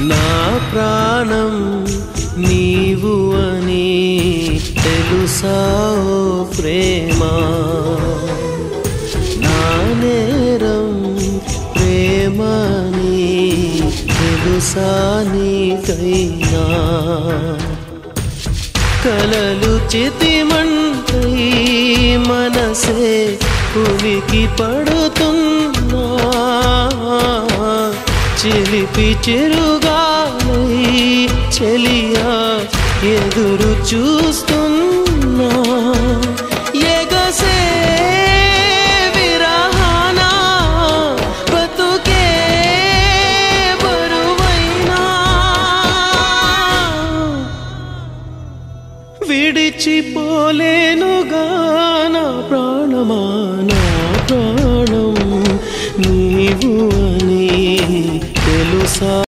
నా ప్రాణం నీవు అని తెలుసా ఓ ప్రేమ, నా నేరం ప్రేమని తెలుసా నీకైనా, కలలు చితిమంటై మనసే ఉనికి పడుతున్నా, చిలిపి చిరుగాలై చెలియా ఎదురు చూస్తున్నా, ఎగసే విరహాన బతుకే బరువైనా, విడిచిపోలేనుగా నా ప్రాణమా, నా ప్రాణం నీవు అని తెలుసా.